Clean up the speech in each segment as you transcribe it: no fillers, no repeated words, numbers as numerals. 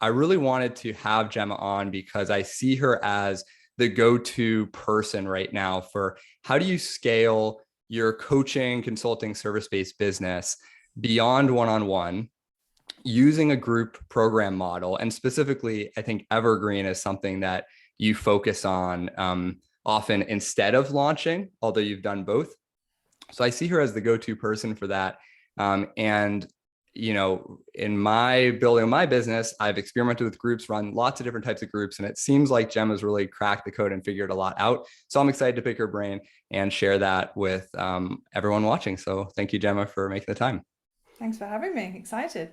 I really wanted to have Gemma on because I see her as the go-to person right now for how do you scale your coaching, consulting, service-based business beyond one-on-one using a group program model. And specifically, I think Evergreen is something that you focus on often instead of launching, although you've done both. So I see her as the go-to person for that. And in my building my business, I've experimented with groups, run lots of different types of groups, and it seems like Gemma's really cracked the code and figured a lot out. So I'm excited to pick her brain and share that with everyone watching. So thank you, Gemma, for making the time. Thanks for having me. Excited.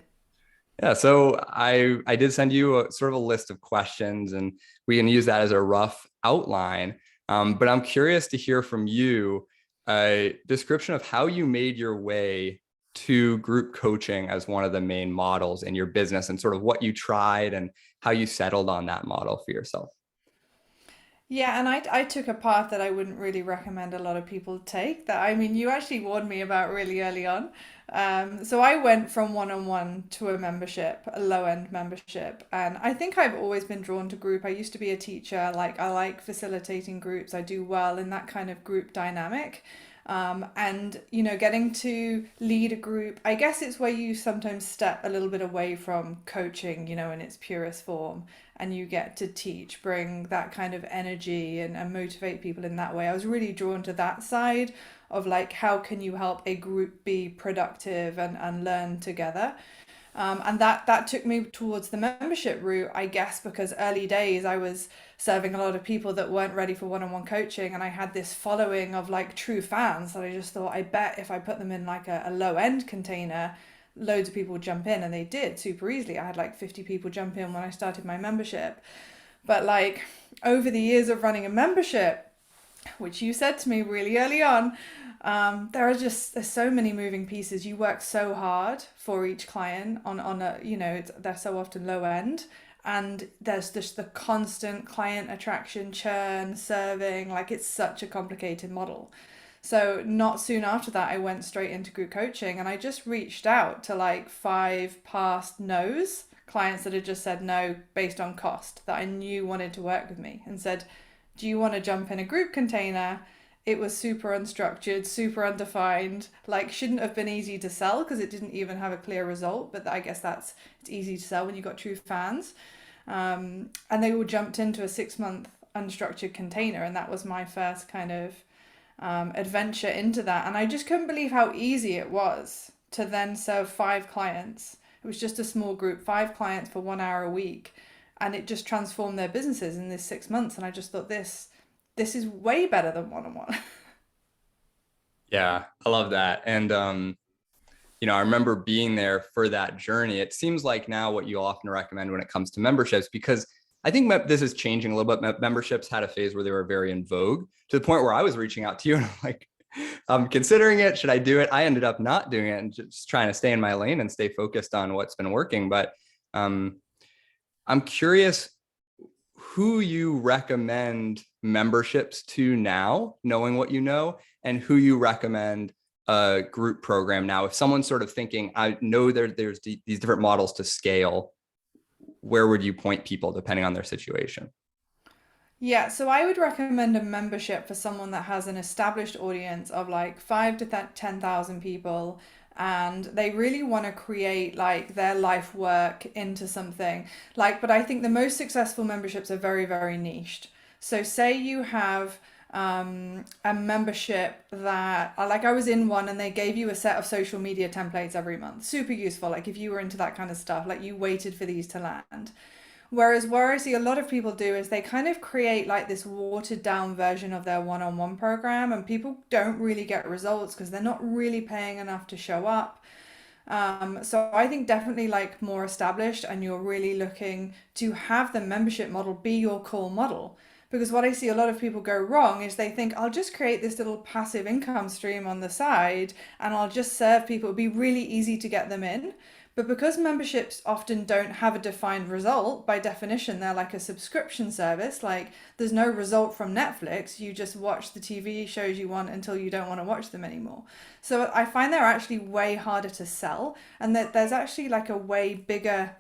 Yeah, so I did send you a sort of a list of questions, and we can use that as a rough outline. But I'm curious to hear from you a description of how you made your way to group coaching as one of the main models in your business, and sort of what you tried and how you settled on that model for yourself. Yeah, and I took a path that I wouldn't really recommend a lot of people take. That I mean, you actually warned me about really early on. So I went from one-on-one to a membership, a low-end membership, and I think I've always been drawn to group. I used to be a teacher, like I like facilitating groups. I do well in that kind of group dynamic. And getting to lead a group, I guess it's where you sometimes step a little bit away from coaching, in its purest form, and you get to teach, bring that kind of energy and motivate people in that way. I was really drawn to that side of like, how can you help a group be productive and learn together? And that took me towards the membership route, I guess, because early days I was serving a lot of people that weren't ready for one-on-one coaching, and I had this following of like true fans that I just thought, I bet if I put them in like a low end container, loads of people would jump in, and they did super easily. I had like 50 people jump in when I started my membership. But like over the years of running a membership, which you said to me really early on, there's so many moving pieces. You work so hard for each client on a they're so often low end, and there's just the constant client attraction, churn, serving. Like it's such a complicated model. So not soon after that, I went straight into group coaching, and I just reached out to like five past no's, clients that had just said no based on cost, that I knew wanted to work with me, and said, do you want to jump in a group container? It was super unstructured, super undefined, like shouldn't have been easy to sell because it didn't even have a clear result. But I guess it's easy to sell when you've got true fans. And they all jumped into a 6 month unstructured container, and that was my first kind of adventure into that. And I just couldn't believe how easy it was to then serve five clients. It was just a small group, five clients for 1 hour a week, and it just transformed their businesses in this 6 months. And I just thought this is way better than one-on-one. Yeah, I love that. And I remember being there for that journey. It seems like now what you often recommend when it comes to memberships, because I think this is changing a little bit. Memberships had a phase where they were very in vogue to the point where I was reaching out to you and I'm like, I'm considering it. Should I do it? I ended up not doing it and just trying to stay in my lane and stay focused on what's been working. But um, I'm curious who you recommend memberships to now, knowing what you know, and who you recommend a group program now. If someone's sort of thinking, I know there's these different models to scale, where would you point people depending on their situation? Yeah, so I would recommend a membership for someone that has an established audience of like 10,000 people, and they really want to create like their life work into something. Like, but I think the most successful memberships are very, very niched. So say you have a membership that like I was in one, and they gave you a set of social media templates every month. Super useful. Like if you were into that kind of stuff, like you waited for these to land. Whereas where I see a lot of people do is they kind of create like this watered down version of their one-on-one program, and people don't really get results because they're not really paying enough to show up. So I think definitely like more established, and you're really looking to have the membership model be your core model. Because what I see a lot of people go wrong is they think, I'll just create this little passive income stream on the side and I'll just serve people. It'll be really easy to get them in. But because memberships often don't have a defined result, by definition, they're like a subscription service. Like there's no result from Netflix. You just watch the TV shows you want until you don't want to watch them anymore. So I find they're actually way harder to sell, and that there's actually like a way bigger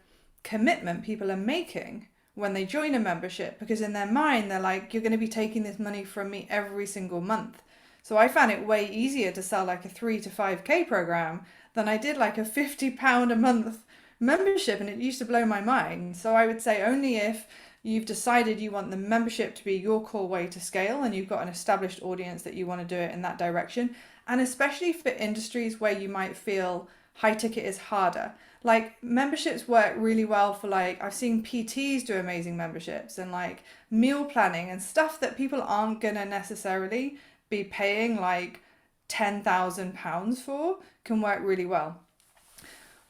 commitment people are making when they join a membership, because in their mind they're like, you're going to be taking this money from me every single month. So I found it way easier to sell like a 3 to 5k program than I did like a £50 a month membership, and it used to blow my mind. So I would say only if you've decided you want the membership to be your core way to scale and you've got an established audience that you want to do it in that direction, and especially for industries where you might feel high ticket is harder. Like memberships work really well for, like, I've seen PTs do amazing memberships, and like meal planning and stuff that people aren't gonna necessarily be paying like £10,000 for can work really well.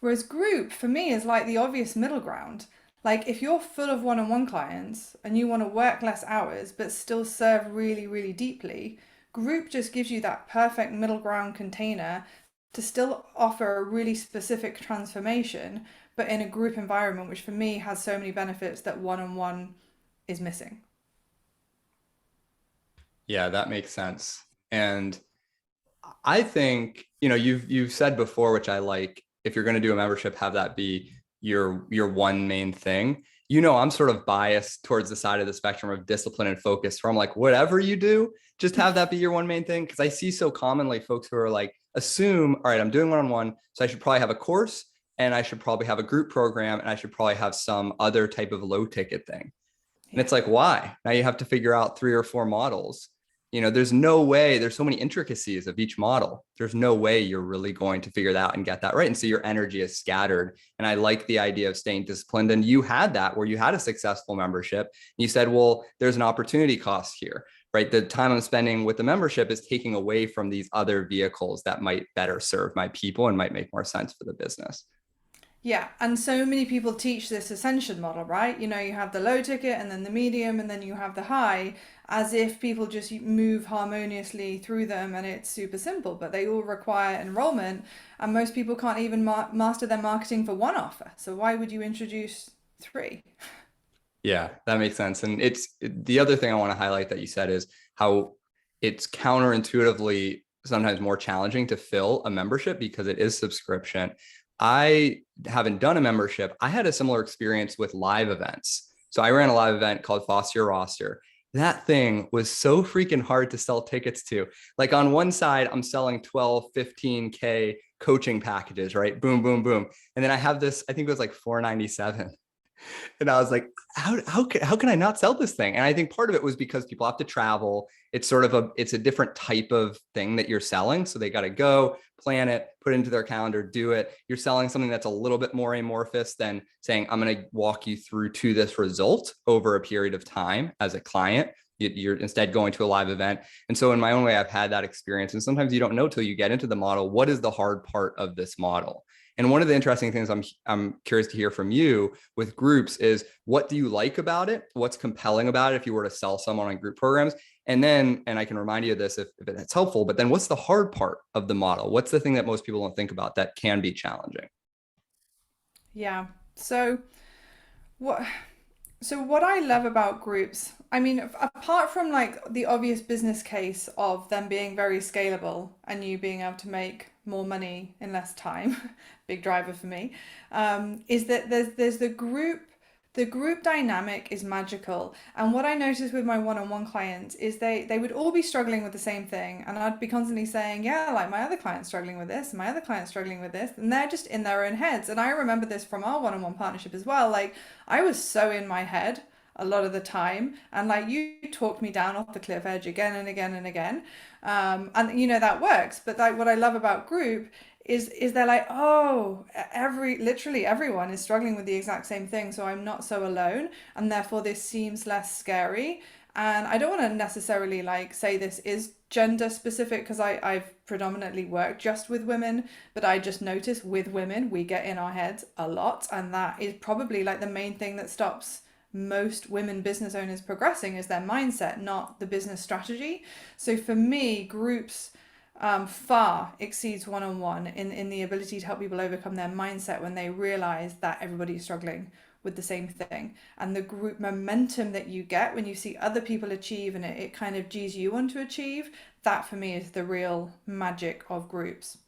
Whereas group for me is like the obvious middle ground. Like if you're full of one-on-one clients and you want to work less hours but still serve really, really deeply, group just gives you that perfect middle ground container to still offer a really specific transformation, but in a group environment, which for me has so many benefits that one-on-one is missing. Yeah, that makes sense. And I think, you've said before, which I like, if you're going to do a membership, have that be your one main thing. I'm sort of biased towards the side of the spectrum of discipline and focus, from like whatever you do, just have that be your one main thing. Because I see so commonly folks who are like, assume, all right, I'm doing one-on-one, so I should probably have a course, and I should probably have a group program, and I should probably have some other type of low ticket thing. And Yeah. it's like, why? Now you have to figure out 3 or 4 models. There's no way, there's so many intricacies of each model. There's no way you're really going to figure that out and get that right. And so your energy is scattered. And I like the idea of staying disciplined. And you had that where you had a successful membership. And you said, well, there's an opportunity cost here, right? The time I'm spending with the membership is taking away from these other vehicles that might better serve my people and might make more sense for the business. Yeah, and so many people teach this ascension model, right? You have the low ticket and then the medium and then you have the high, as if people just move harmoniously through them and it's super simple, but they all require enrollment, and most people can't even master their marketing for one offer. So why would you introduce three? Yeah, that makes sense. And it's the other thing I want to highlight that you said is how it's counterintuitively sometimes more challenging to fill a membership because it is subscription. I haven't done a membership. I had a similar experience with live events. So I ran a live event called Foster Your Roster. That thing was so freaking hard to sell tickets to. Like on one side, I'm selling 12, 15K coaching packages, right? Boom, boom, boom. And then I have this, I think it was like 497. And I was like, how can I not sell this thing? And I think part of it was because people have to travel. It's a different type of thing that you're selling. So they got to go plan it, put it into their calendar, do it. You're selling something that's a little bit more amorphous than saying, I'm going to walk you through to this result over a period of time as a client. You're instead going to a live event. And so in my own way, I've had that experience. And sometimes you don't know till you get into the model, what is the hard part of this model? And one of the interesting things I'm curious to hear from you with groups is, what do you like about it? What's compelling about it if you were to sell someone on group programs? And then, and I can remind you of this if it's helpful, but then what's the hard part of the model? What's the thing that most people don't think about that can be challenging? Yeah. What what I love about groups, I mean, apart from like the obvious business case of them being very scalable and you being able to make more money in less time, big driver for me, is that there's the group dynamic is magical. And what I noticed with my one-on-one clients is they would all be struggling with the same thing. And I'd be constantly saying, yeah, like my other client's struggling with this, my other client's struggling with this. And they're just in their own heads. And I remember this from our one-on-one partnership as well. Like I was so in my head a lot of the time. And like you talked me down off the cliff edge again and again and again. And that works. But like what I love about group is they're like, oh, literally everyone is struggling with the exact same thing, so I'm not so alone, and therefore this seems less scary. And I don't want to necessarily like say this is gender specific, because I've predominantly worked just with women, but I just notice with women we get in our heads a lot, and that is probably like the main thing that stops most women business owners progressing, is their mindset, not the business strategy. So for me, groups far exceeds one-on-one in the ability to help people overcome their mindset when they realize that everybody is struggling with the same thing. And the group momentum that you get when you see other people achieve, and it kind of G's you on to achieve, that for me is the real magic of groups.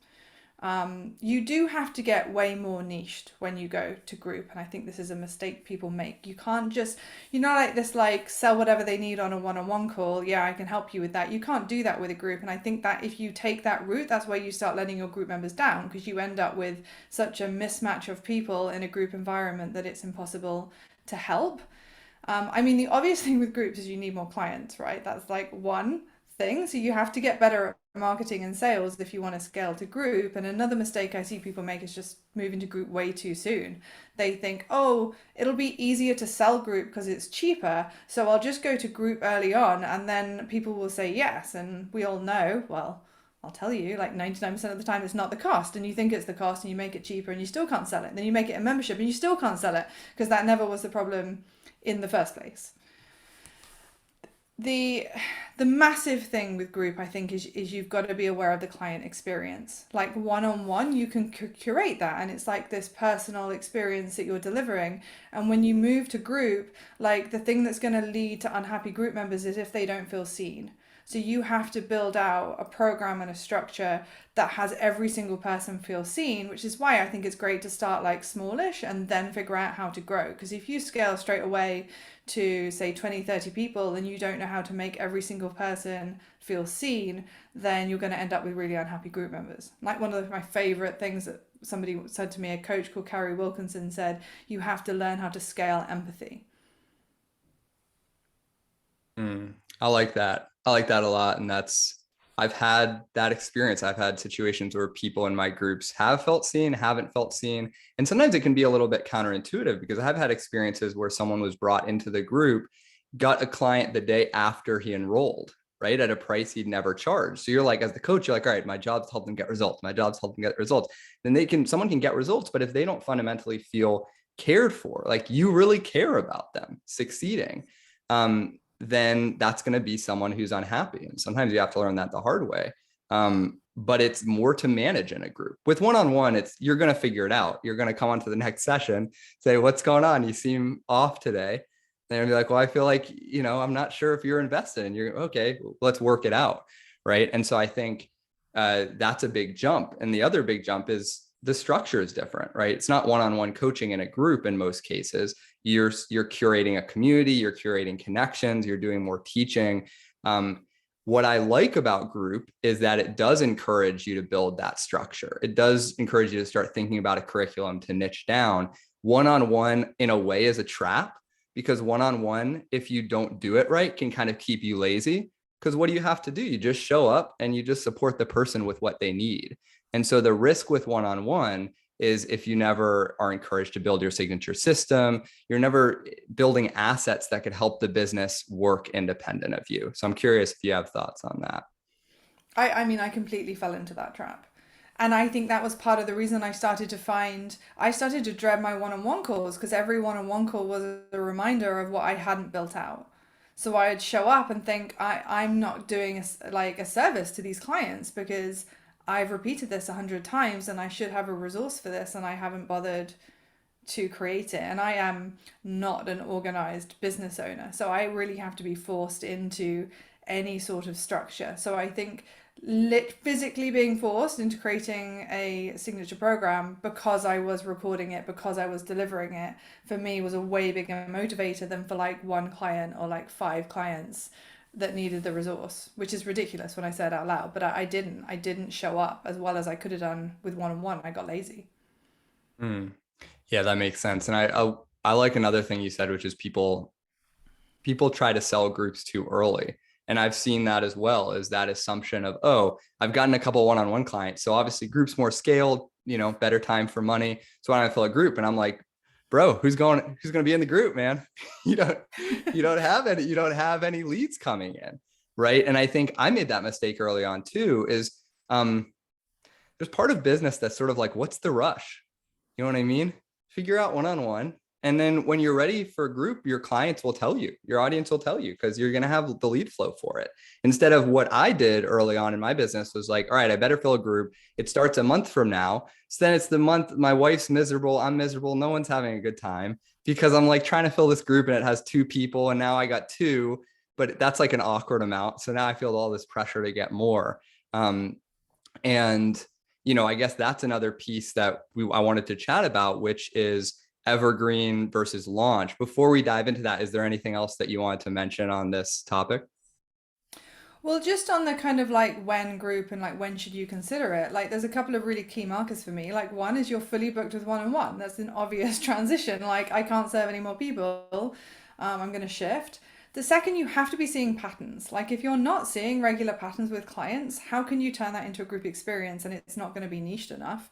You do have to get way more niched when you go to group, and I think this is a mistake people make. You can't just, like this, like sell whatever they need on a one-on-one call. Yeah, I can help you with that. You can't do that with a group, and I think that if you take that route, that's where you start letting your group members down, because you end up with such a mismatch of people in a group environment that it's impossible to help. I mean, the obvious thing with groups is you need more clients, right? That's like one thing. So you have to get better at marketing and sales if you want to scale to group. And another mistake I see people make is just moving to group way too soon. They think, oh, it'll be easier to sell group because it's cheaper. So I'll just go to group early on and then people will say yes. And we all know, well, I'll tell you, like 99% of the time, it's not the cost. And you think it's the cost and you make it cheaper and you still can't sell it. Then you make it a membership and you still can't sell it because that never was the problem in the first place. The massive thing with group, I think, is you've got to be aware of the client experience. Like one-on-one, you can curate that, and it's like this personal experience that you're delivering. And when you move to group, like the thing that's going to lead to unhappy group members is if they don't feel seen. So you have to build out a program and a structure that has every single person feel seen, which is why I think it's great to start like smallish and then figure out how to grow. Because if you scale straight away to say 20, 30 people and you don't know how to make every single person feel seen, then you're going to end up with really unhappy group members. Like one of my favorite things that somebody said to me, a coach called Carrie Wilkinson said, you have to learn how to scale empathy. I like that. I like that a lot. And I've had that experience. I've had situations where people in my groups have felt seen, haven't felt seen. And sometimes it can be a little bit counterintuitive because I've had experiences where someone was brought into the group, got a client the day after he enrolled, right, at a price he'd never charged. So you're like, as the coach, you're like, all right, my job's to help them get results. My job's to help them get results. Then someone can get results, but if they don't fundamentally feel cared for, like you really care about them succeeding, then that's going to be someone who's unhappy. And sometimes you have to learn that the hard way. But it's more to manage in a group. With one-on-one, you're going to figure it out. You're going to come on to the next session, say, what's going on? You seem off today. They're going to be like, well, I feel like, I'm not sure if you're invested. And you're okay, let's work it out. Right. And so I think that's a big jump. And the other big jump is the structure is different, right? It's not one-on-one coaching in a group in most cases. You're curating a community, you're curating connections, you're doing more teaching. What I like about group is that it does encourage you to build that structure. It does encourage you to start thinking about a curriculum to niche down. One-on-one in a way is a trap because one-on-one, if you don't do it right, can kind of keep you lazy. Because what do you have to do? You just show up and you just support the person with what they need. And so the risk with one-on-one is if you never are encouraged to build your signature system, you're never building assets that could help the business work independent of you. So I'm curious if you have thoughts on that. I mean, I completely fell into that trap. And I think that was part of the reason I started to dread my one-on-one calls because every one-on-one call was a reminder of what I hadn't built out. So I'd show up and think I'm not doing a service to these clients because I've repeated this 100 times and I should have a resource for this and I haven't bothered to create it. And I am not an organized business owner. So I really have to be forced into any sort of structure. So I think physically being forced into creating a signature program because I was recording it, because I was delivering it, for me was a way bigger motivator than for like one client or like five clients that needed the resource, which is ridiculous when I said out loud, but I didn't show up as well as I could have done with one-on-one. I got lazy. Mm. Yeah, that makes sense. And I like another thing you said, which is people try to sell groups too early. And I've seen that as well, is that assumption of, oh, I've gotten a couple one-on-one clients. So obviously groups more scaled, better time for money. So why don't I fill a group? And I'm like, bro, who's going to be in the group, man? you don't have any leads coming in. Right. And I think I made that mistake early on too, is there's part of business that's sort of like, what's the rush? You know what I mean? Figure out one-on-one. And then when you're ready for a group, your clients will tell you, your audience will tell you, because you're going to have the lead flow for it. Instead of what I did early on in my business was like, all right, I better fill a group. It starts a month from now. So then it's the month my wife's miserable. I'm miserable. No one's having a good time because I'm like trying to fill this group and it has two people. And now I got two, but that's like an awkward amount. So now I feel all this pressure to get more. And I guess that's another piece that I wanted to chat about, which is evergreen versus launch. Before we dive into that, is there anything else that you wanted to mention on this topic? Well, just on the kind of like when group and like when should you consider it, like there's a couple of really key markers for me. Like one is you're fully booked with one-on-one. That's an obvious transition. Like I can't serve any more people. I'm going to shift. The second, you have to be seeing patterns. Like if you're not seeing regular patterns with clients, how can you turn that into a group experience and it's not going to be niched enough?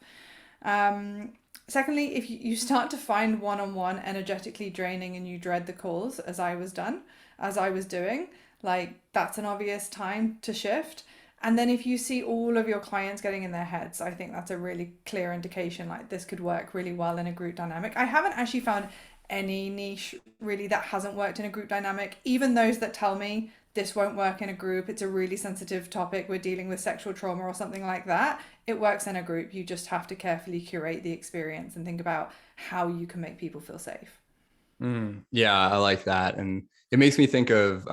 Um, Secondly, if you start to find one-on-one energetically draining and you dread the calls, as I was doing, like that's an obvious time to shift. And then if you see all of your clients getting in their heads, I think that's a really clear indication like this could work really well in a group dynamic. I haven't actually found any niche really that hasn't worked in a group dynamic, even those that tell me this won't work in a group, it's a really sensitive topic, we're dealing with sexual trauma or something like that. It works in a group. You just have to carefully curate the experience and think about how you can make people feel safe. Yeah, I like that. And it makes me think of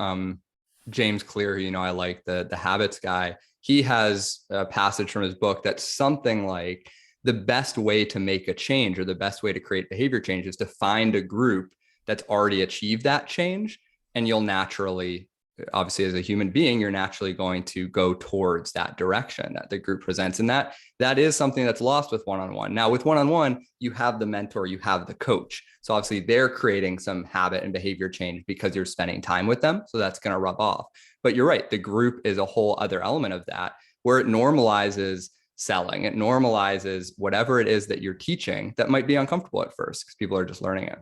James Clear, I like the habits guy. He has a passage from his book that's something like the best way to make a change or the best way to create behavior change is to find a group that's already achieved that change. And you'll naturally, obviously, as a human being, you're naturally going to go towards that direction that the group presents. And that is something that's lost with one-on-one. Now, with one-on-one, you have the mentor, you have the coach. So obviously they're creating some habit and behavior change because you're spending time with them. So that's going to rub off. But you're right, the group is a whole other element of that where it normalizes selling. It normalizes whatever it is that you're teaching that might be uncomfortable at first because people are just learning it.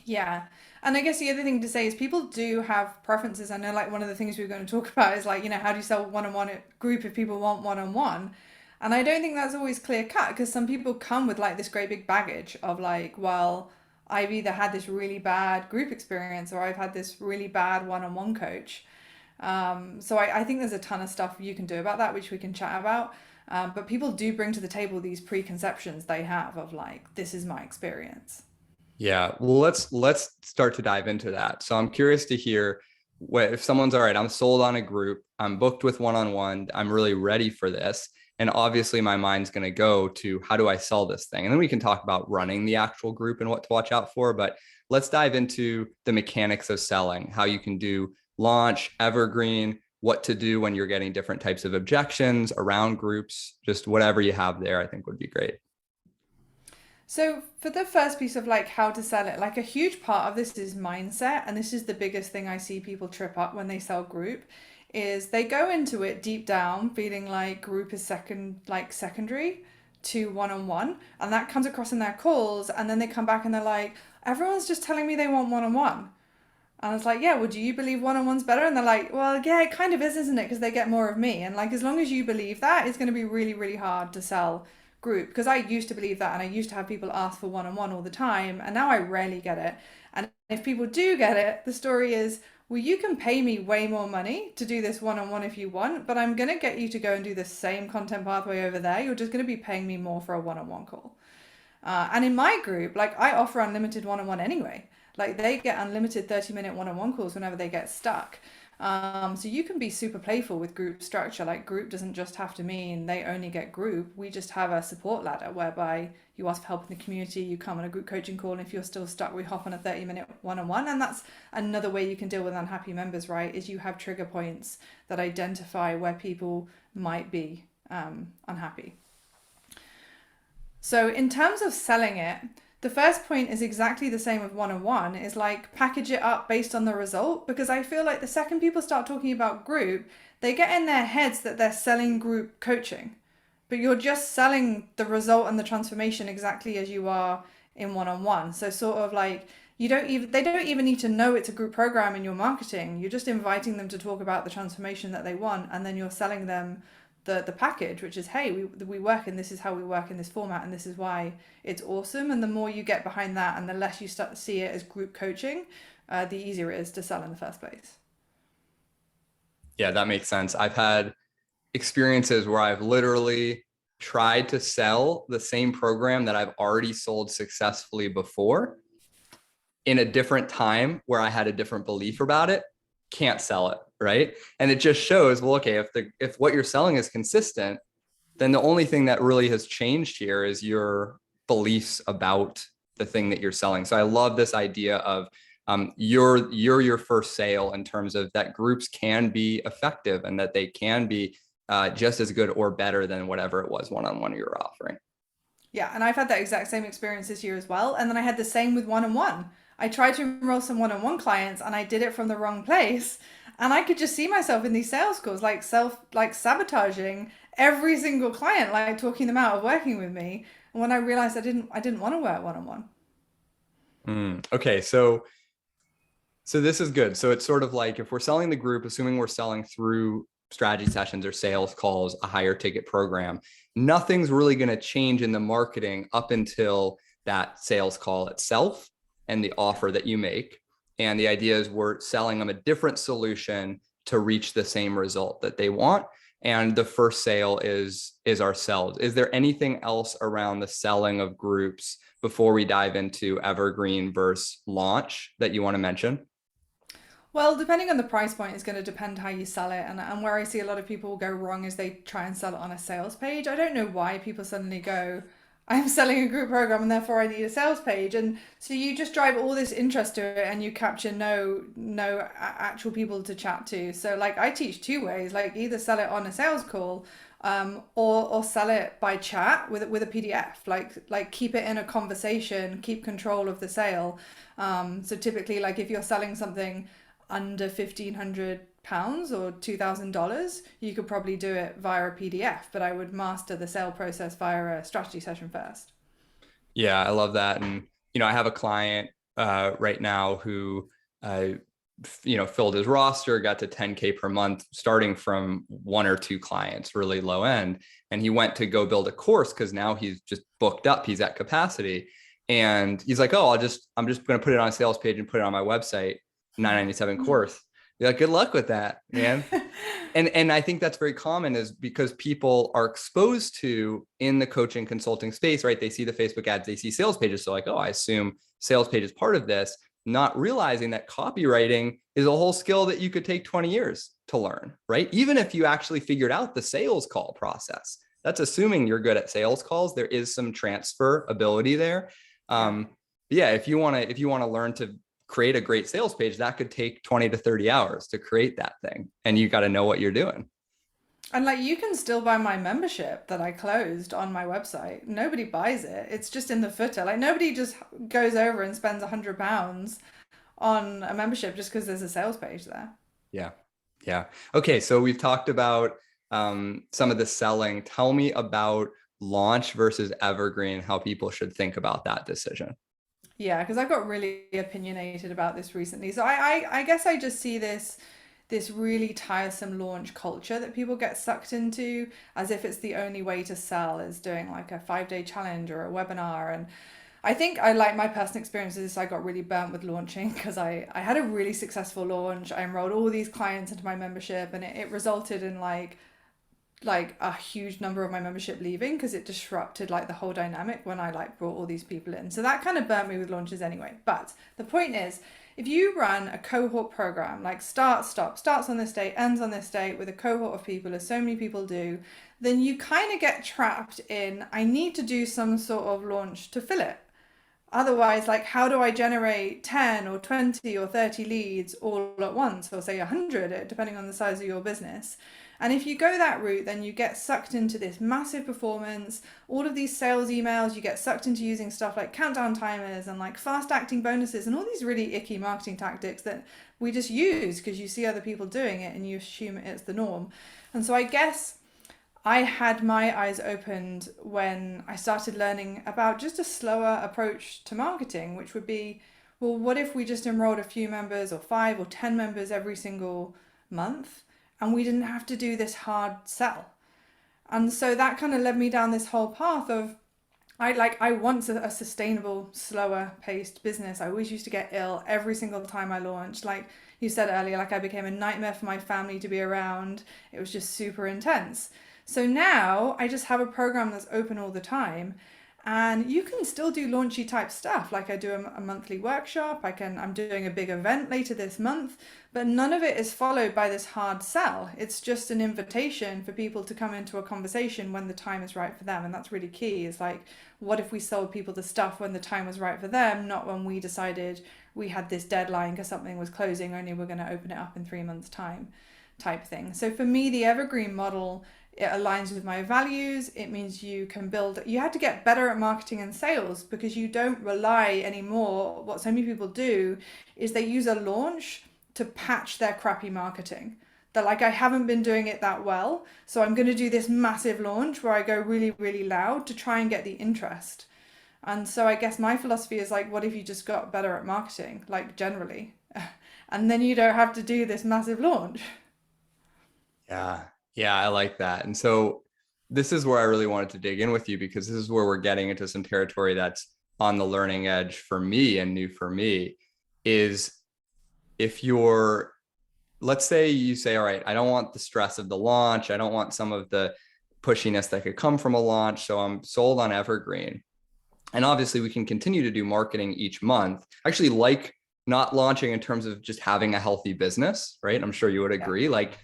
Yeah. And I guess the other thing to say is people do have preferences. I know like one of the things we're going to talk about is like, how do you sell one-on-one at group if people want one-on-one? And I don't think that's always clear cut because some people come with like this great big baggage of like, well, I've either had this really bad group experience or I've had this really bad one-on-one coach. So I think there's a ton of stuff you can do about that, which we can chat about. But people do bring to the table these preconceptions they have of like, this is my experience. Yeah, well, let's start to dive into that. So I'm curious to hear what if someone's all right, I'm sold on a group, I'm booked with one-on-one, I'm really ready for this. And obviously my mind's going to go to how do I sell this thing? And then we can talk about running the actual group and what to watch out for. But let's dive into the mechanics of selling, how you can do launch, evergreen, what to do when you're getting different types of objections around groups, just whatever you have there, I think would be great. So for the first piece of like how to sell it, like a huge part of this is mindset, and this is the biggest thing I see people trip up when they sell group, is they go into it deep down feeling like group is secondary to one-on-one, and that comes across in their calls, and then they come back and they're like, everyone's just telling me they want one-on-one. And it's like, yeah, well, do you believe one-on-one's better? And they're like, well, yeah, it kind of is, isn't it? Because they get more of me. And like, as long as you believe that, it's going to be really, really hard to sell group. Because I used to believe that and I used to have people ask for one-on-one all the time. And now I rarely get it. And if people do get it, the story is, well, you can pay me way more money to do this one-on-one if you want, but I'm going to get you to go and do the same content pathway over there. You're just going to be paying me more for a one-on-one call. And in my group, like I offer unlimited one-on-one anyway. Like they get unlimited 30-minute one-on-one calls whenever they get stuck. So you can be super playful with group structure. Like group doesn't just have to mean they only get group. We just have a support ladder whereby you ask for help in the community, you come on a group coaching call, and if you're still stuck, we hop on a 30-minute one-on-one. And that's another way you can deal with unhappy members, right? Is you have trigger points that identify where people might be unhappy. So in terms of selling it, the first point is exactly the same with one-on-one, is like package it up based on the result, because I feel like the second people start talking about group, they get in their heads that they're selling group coaching, but you're just selling the result and the transformation exactly as you are in one-on-one. So sort of like they don't even need to know it's a group program in your marketing. You're just inviting them to talk about the transformation that they want, and then you're selling them the package, which is, hey, we work and this is how we work in this format and this is why it's awesome. And the more you get behind that and the less you start to see it as group coaching, the easier it is to sell in the first place. Yeah, that makes sense. I've had experiences where I've literally tried to sell the same program that I've already sold successfully before in a different time where I had a different belief about it, can't sell it, right? And it just shows, well, okay, if what you're selling is consistent, then the only thing that really has changed here is your beliefs about the thing that you're selling. So I love this idea of you're your first sale, in terms of that groups can be effective and that they can be just as good or better than whatever it was one-on-one you were offering. Yeah, and I've had that exact same experience this year as well. And then I had the same with one-on-one. I tried to enroll some one-on-one clients and I did it from the wrong place. And I could just see myself in these sales calls, like sabotaging every single client, like talking them out of working with me. And when I realized I didn't want to work one-on-one. Okay, so this is good. So it's sort of like, if we're selling the group, assuming we're selling through strategy sessions or sales calls, a higher ticket program, nothing's really going to change in the marketing up until that sales call itself and the offer that you make. And the idea is we're selling them a different solution to reach the same result that they want. And the first sale is ourselves. Is there anything else around the selling of groups before we dive into Evergreen versus launch that you want to mention? Well, depending on the price point, is going to depend how you sell it. And where I see a lot of people go wrong is they try and sell it on a sales page. I don't know why people suddenly go, I'm selling a group program and therefore I need a sales page. And so you just drive all this interest to it and you capture no actual people to chat to. So like I teach two ways, like either sell it on a sales call, or sell it by chat with a PDF. Like keep it in a conversation, keep control of the sale. So typically, like if you're selling something under £1,500 or $2,000, you could probably do it via a PDF, but I would master the sale process via a strategy session first. Yeah, I love that. And, I have a client right now who, filled his roster, got to 10K per month, starting from one or two clients, really low end. And he went to go build a course because now he's just booked up, he's at capacity. And he's like, oh, I'm just going to put it on a sales page and put it on my website, 997 course. You're like, good luck with that, man. And I think that's very common, is because people are exposed to, in the coaching consulting space, right? They see the Facebook ads, they see sales pages. So like, oh, I assume sales page is part of this, not realizing that copywriting is a whole skill that you could take 20 years to learn, right? Even if you actually figured out the sales call process, that's assuming you're good at sales calls. There is some transfer ability there. Yeah. Yeah, if you want to learn to create a great sales page, that could take 20 to 30 hours to create that thing. And you got to know what you're doing. And like you can still buy my membership that I closed on my website. Nobody buys it. It's just in the footer. Like nobody just goes over and spends £100 on a membership just because there's a sales page there. Yeah. Yeah. Okay. So we've talked about some of the selling. Tell me about launch versus evergreen, how people should think about that decision. Yeah, because I got really opinionated about this recently. So I guess I just see this really tiresome launch culture that people get sucked into, as if it's the only way to sell is doing like a 5-day challenge or a webinar. And I think I like my personal experiences. I got really burnt with launching because I had a really successful launch. I enrolled all these clients into my membership and it resulted in like a huge number of my membership leaving because it disrupted like the whole dynamic when I like brought all these people in. So that kind of burnt me with launches anyway. But the point is, if you run a cohort program, like starts on this date, ends on this date with a cohort of people, as so many people do, then you kind of get trapped in, I need to do some sort of launch to fill it. Otherwise, like, how do I generate 10 or 20 or 30 leads all at once, or say 100, depending on the size of your business? And if you go that route, then you get sucked into this massive performance, all of these sales emails, you get sucked into using stuff like countdown timers and like fast acting bonuses and all these really icky marketing tactics that we just use because you see other people doing it and you assume it's the norm. And so I guess I had my eyes opened when I started learning about just a slower approach to marketing, which would be, well, what if we just enrolled a few members or 5 or 10 members every single month and we didn't have to do this hard sell? And so that kind of led me down this whole path of I want a sustainable, slower paced business. I always used to get ill every single time I launched. Like you said earlier, like I became a nightmare for my family to be around. It was just super intense. So now I just have a program that's open all the time. And you can still do launchy type stuff. Like I do a monthly workshop. I'm doing a big event later this month, but none of it is followed by this hard sell. It's just an invitation for people to come into a conversation when the time is right for them. And that's really key, is like, what if we sold people the stuff when the time was right for them, not when we decided we had this deadline because something was closing, only we're going to open it up in 3 months' time type thing. So for me, the evergreen model, it aligns with my values. It means you can build, you have to get better at marketing and sales, because you don't rely anymore. What so many people do is they use a launch to patch their crappy marketing. They're like, I haven't been doing it that well, so I'm going to do this massive launch where I go really, really loud to try and get the interest. And so I guess my philosophy is like, what if you just got better at marketing, like generally? And then you don't have to do this massive launch. Yeah. Yeah, I like that. And so this is where I really wanted to dig in with you, because this is where we're getting into some territory that's on the learning edge for me and new for me. Is if you're, let's say you say, all right, I don't want the stress of the launch. I don't want some of the pushiness that could come from a launch. So I'm sold on Evergreen. And obviously we can continue to do marketing each month. I actually like not launching in terms of just having a healthy business, right? I'm sure you would Yeah. agree. Like,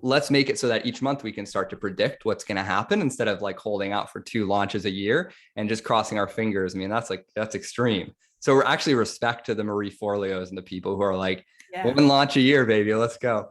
let's make it so that each month we can start to predict what's going to happen, instead of like holding out for 2 launches a year and just crossing our fingers. I mean, that's extreme. So we're actually respect to the Marie Forleos and the people who are like, Yeah. 1 launch a year, baby, let's go.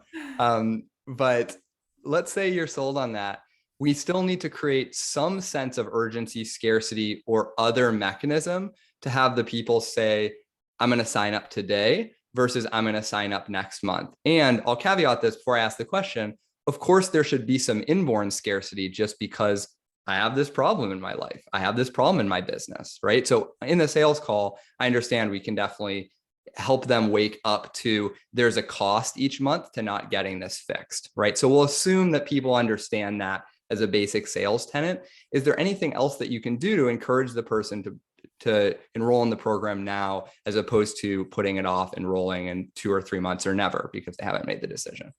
But let's say you're sold on that. We still need to create some sense of urgency, scarcity, or other mechanism to have the people say, I'm going to sign up today versus I'm going to sign up next month. And I'll caveat this before I ask the question. Of course, there should be some inborn scarcity, just because I have this problem in my life. I have this problem in my business, right? So in the sales call, I understand we can definitely help them wake up to, there's a cost each month to not getting this fixed, right? So we'll assume that people understand that as a basic sales tenant. Is there anything else that you can do to encourage the person to enroll in the program now, as opposed to putting it off, enrolling in 2 or 3 months or never because they haven't made the decision?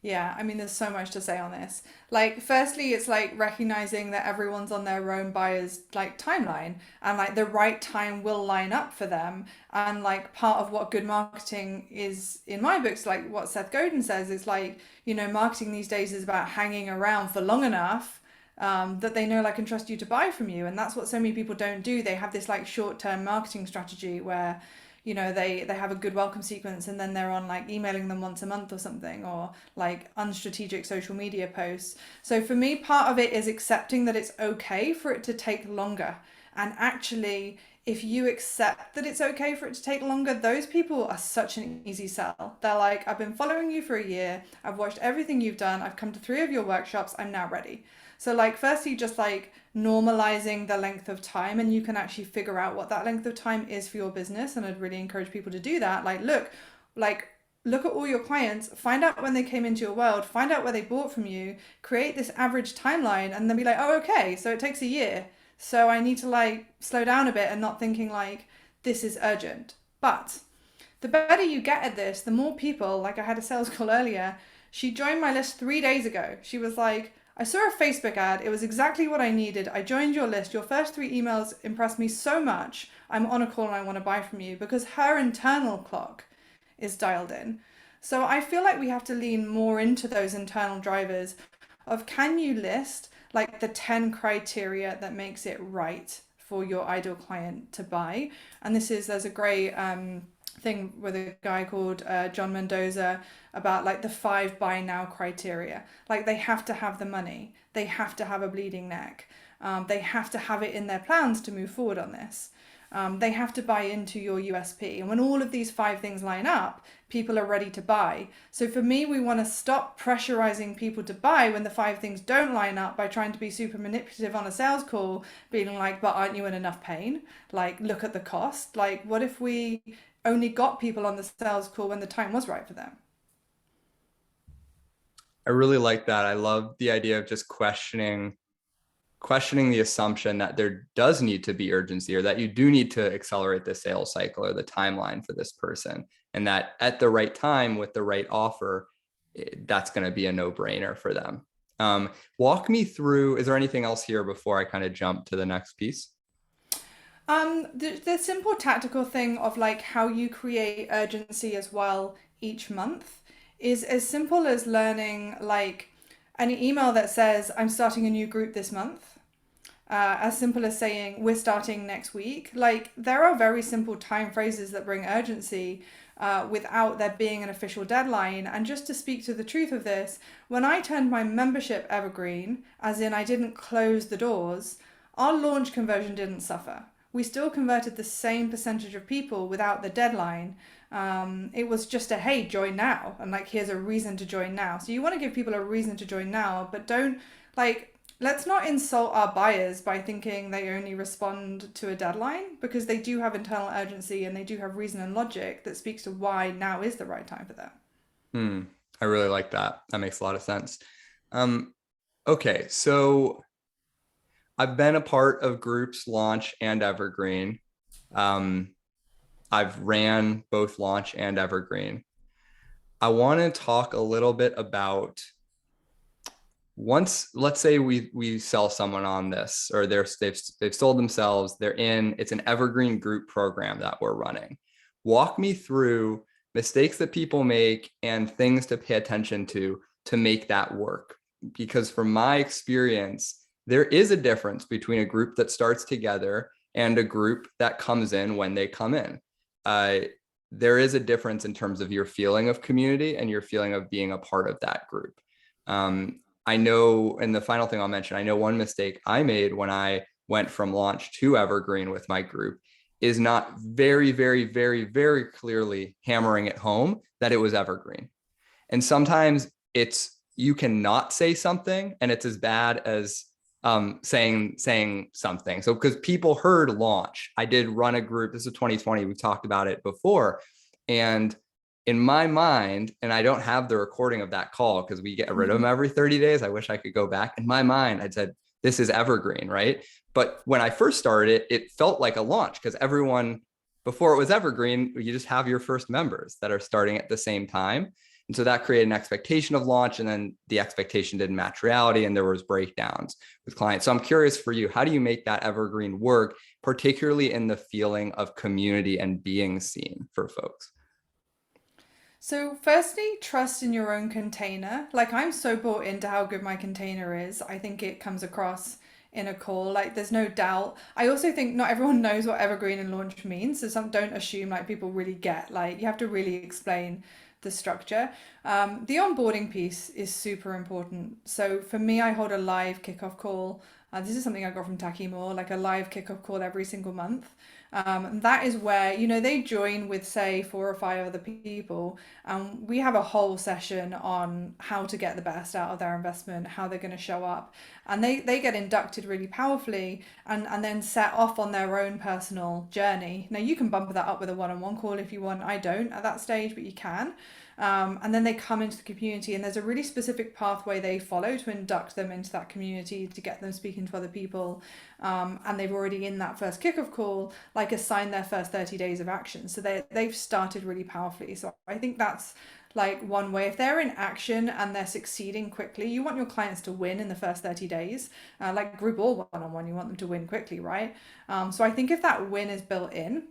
Yeah, I mean, there's so much to say on this. Like, firstly, it's like recognizing that everyone's on their own buyer's like timeline, and like the right time will line up for them. And like part of what good marketing is in my books, like what Seth Godin says, is like, marketing these days is about hanging around for long enough that they know, like, and trust you to buy from you. And that's what so many people don't do. They have this like short-term marketing strategy where they have a good welcome sequence, and then they're on like emailing them once a month or something, or like unstrategic social media posts. So for me, part of it is accepting that it's okay for it to take longer. And actually, if you accept that it's okay for it to take longer, those people are such an easy sell. They're like, I've been following you for a year, I've watched everything you've done, I've come to 3 of your workshops, I'm now ready. So like, firstly, just like normalizing the length of time, and you can actually figure out what that length of time is for your business. And I'd really encourage people to do that. Like look at all your clients, find out when they came into your world, find out where they bought from you, create this average timeline, and then be like, oh, okay, so it takes a year. So I need to like slow down a bit and not thinking like this is urgent. But the better you get at this, the more people, like I had a sales call earlier, she joined my list 3 days ago. She was like, I saw a Facebook ad. It was exactly what I needed. I joined your list. Your first 3 emails impressed me so much. I'm on a call and I want to buy from you, because her internal clock is dialed in. So I feel like we have to lean more into those internal drivers of, can you list like the 10 criteria that makes it right for your ideal client to buy? And there's a great thing with a guy called John Mendoza about like the 5 buy now criteria. Like, they have to have the money, they have to have a bleeding neck, they have to have it in their plans to move forward on this. They have to buy into your USP. And when all of these 5 things line up, people are ready to buy. So for me, we want to stop pressurizing people to buy when the 5 things don't line up by trying to be super manipulative on a sales call, being like, but aren't you in enough pain? Like, look at the cost. Like, what if we only got people on the sales call when the time was right for them? I really like that. I love the idea of just questioning the assumption that there does need to be urgency, or that you do need to accelerate the sales cycle or the timeline for this person, and that at the right time with the right offer, that's going to be a no-brainer for them. Walk me through, is there anything else here before I kind of jump to the next piece? The simple tactical thing of like how you create urgency as well each month is as simple as learning like an email that says, I'm starting a new group this month. As simple as saying, we're starting next week. Like, there are very simple time phrases that bring urgency without there being an official deadline. And just to speak to the truth of this, when I turned my membership evergreen, as in I didn't close the doors, our launch conversion didn't suffer. We still converted the same percentage of people without the deadline. It was just a hey, join now, and like here's a reason to join now. So you want to give people a reason to join now, but don't like let's not insult our buyers by thinking they only respond to a deadline because they do have internal urgency and they do have reason and logic that speaks to why now is the right time for them. Hmm. I really like that. That makes a lot of sense. Um, okay, so I've been a part of groups launch and evergreen. Um, I've ran both launch and evergreen. I want to talk a little bit about once, let's say we sell someone on this, or they've sold themselves, they're in, it's an evergreen group program that we're running. Walk me through mistakes that people make and things to pay attention to make that work. Because from my experience, there is a difference between a group that starts together and a group that comes in when they come in. Uh, there is a difference in terms of your feeling of community and your feeling of being a part of that group. I know, and the final thing I'll mention, I know one mistake I made when I went from launch to evergreen with my group is not very, very, very, very clearly hammering it home that it was evergreen. And sometimes you cannot say something and it's as bad as saying something. So because people heard launch, I did run a group. This is 2020. We talked about it before. And in my mind, and I don't have the recording of that call because we get rid of them Mm-hmm. every 30 days. I wish I could go back. In my mind, I'd said, this is evergreen, right? But when I first started, it felt like a launch because everyone, before it was evergreen, you just have your first members that are starting at the same time. And so that created an expectation of launch, and then the expectation didn't match reality, and there was breakdowns with clients. So I'm curious for you, how do you make that evergreen work, particularly in the feeling of community and being seen for folks? So, firstly, trust in your own container. Like, I'm so bought into how good my container is. I think it comes across in a call. Like, there's no doubt. I also think not everyone knows what evergreen and launch means. So, some don't assume like people really get. Like, you have to really explain the structure. The onboarding piece is super important. So, for me, I hold a live kickoff call. This is something I got from Taki Moore, like a live kickoff call every single month. And that is where, they join with, say, 4 or 5 other people. We have a whole session on how to get the best out of their investment, how they're going to show up. And they get inducted really powerfully and then set off on their own personal journey. Now, you can bump that up with a one-on-one call if you want. I don't at that stage, but you can. And then they come into the community, and there's a really specific pathway they follow to induct them into that community to get them speaking to other people. And they've already, in that first kickoff call, like assigned their first 30 days of action. So they've started really powerfully. So I think that's like one way. If they're in action and they're succeeding quickly, you want your clients to win in the first 30 days. Like group or one-on-one, you want them to win quickly, right? So I think if that win is built in,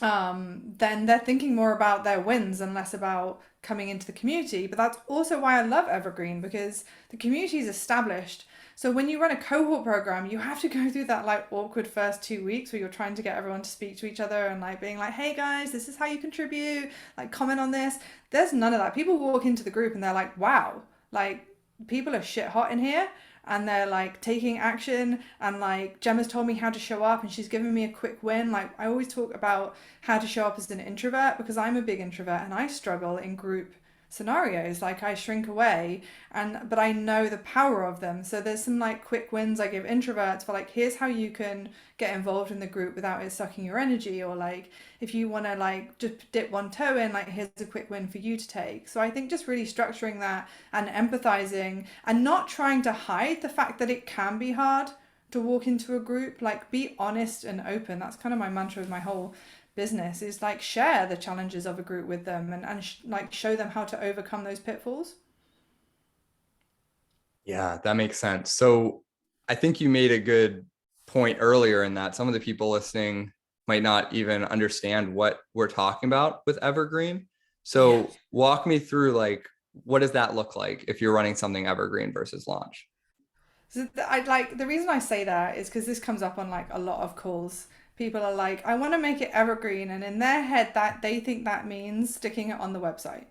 then they're thinking more about their wins and less about coming into the community. But that's also why I love Evergreen, because the community is established. So when you run a cohort program, you have to go through that like awkward first 2 weeks where you're trying to get everyone to speak to each other and like being like, hey guys, this is how you contribute, like comment on this. There's none of that. People walk into the group and they're like, wow, like people are shit hot in here, and they're like taking action, and like Gemma's told me how to show up and she's given me a quick win. Like, I always talk about how to show up as an introvert because I'm a big introvert and I struggle in group scenarios. Like, I shrink away, and but I know the power of them. So there's some like quick wins I give introverts for, like, here's how you can get involved in the group without it sucking your energy, or like if you want to like just dip one toe in, like here's a quick win for you to take. So I think just really structuring that and empathizing and not trying to hide the fact that it can be hard to walk into a group. Like, be honest and open. That's kind of my mantra with my whole business, is like share the challenges of a group with them, and like show them how to overcome those pitfalls. Yeah, that makes sense. So I think you made a good point earlier in that some of the people listening might not even understand what we're talking about with Evergreen. Yeah. So walk me through like what does that look like if you're running something Evergreen versus launch? So I like the reason I say that is because this comes up on like a lot of calls. People are like, I want to make it evergreen, and in their head that they think that means sticking it on the website,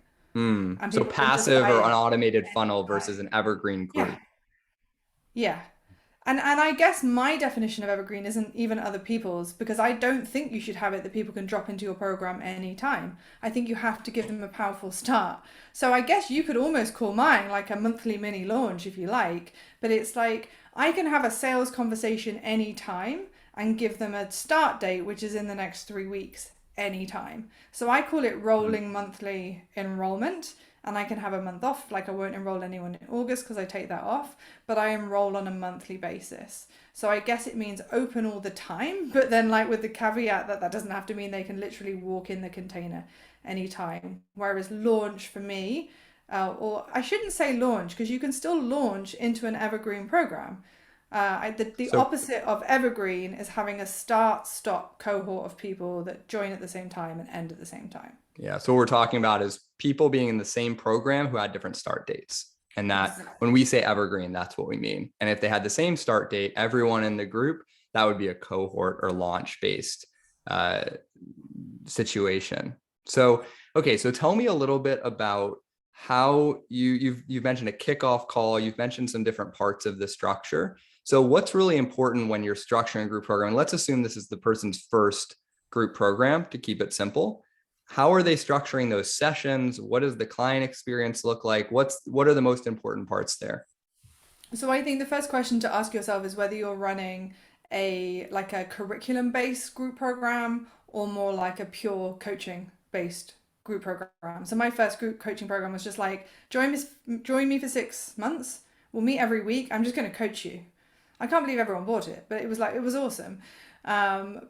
and So people can just passive buy or it an automated funnel versus anytime. an evergreen Yeah, group. yeah. And I guess my definition of evergreen isn't even other people's because I don't think you should have it that people can drop into your program anytime. I think you have to give them a powerful start. So I guess you could almost call mine like a monthly mini launch if you like, but it's like I can have a sales conversation anytime and give them a start date, which is in the next 3 weeks, anytime. So I call it rolling monthly enrollment. And I can have a month off, like I won't enroll anyone in August because I take that off, but I enroll on a monthly basis. So I guess it means open all the time, but then like with the caveat that that doesn't have to mean they can literally walk in the container anytime. Whereas launch for me, or I shouldn't say launch because you can still launch into an evergreen program. The So opposite of evergreen is having a start stop cohort of people that join at the same time and end at the same time. yeah, so what we're talking about is people being in the same program who had different start dates. And that when Exactly. we say evergreen, that's what we mean. And if they had the same start date, everyone in the group, that would be a cohort or launch based uh, situation. So, okay, so tell me a little bit about how you've mentioned a kickoff call, you've mentioned some different parts of the structure. So what's really important when you're structuring a group program? Let's assume this is the person's first group program to keep it simple. How are they structuring those sessions? What does the client experience look like? What are the most important parts there? So I think the first question to ask yourself is whether you're running a curriculum based group program or more like a pure coaching based group program. So my first group coaching program was just like join me for 6 months. We'll meet every week. I'm just going to coach you. I can't believe everyone bought it, but it was awesome. Um,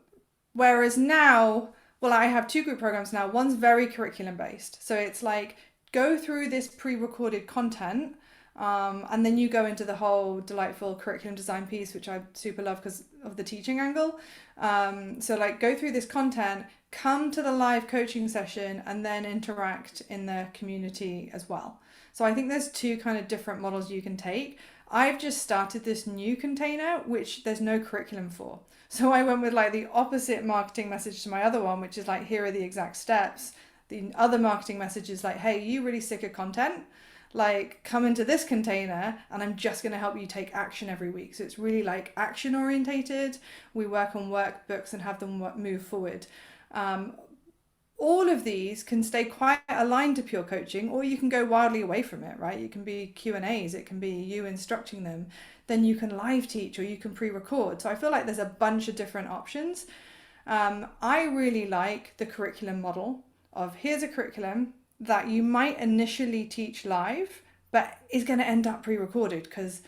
Whereas now, well, I have two group programs now. One's very curriculum based. So it's like go through this pre recorded content, and then you go into the whole delightful curriculum design piece, which I super love because of the teaching angle. So, like, go through this content, come to the live coaching session, and then interact in the community as well. So, I think there's two kind of different models you can take. I've just started this new container, which there's no curriculum for. So I went with like the opposite marketing message to my other one, which is like, here are the exact steps. The other marketing message is like, hey, you really sick of content? Like, come into this container and I'm just going to help you take action every week. So it's really like action orientated. We work on workbooks and have them move forward. Um, all of these can stay quite aligned to pure coaching, or you can go wildly away from it, right? You can be Q&As, it can be you instructing them, then you can live teach or you can pre-record. So I feel like there's a bunch of different options. I really like the curriculum model of here's a curriculum that you might initially teach live but is going to end up pre-recorded because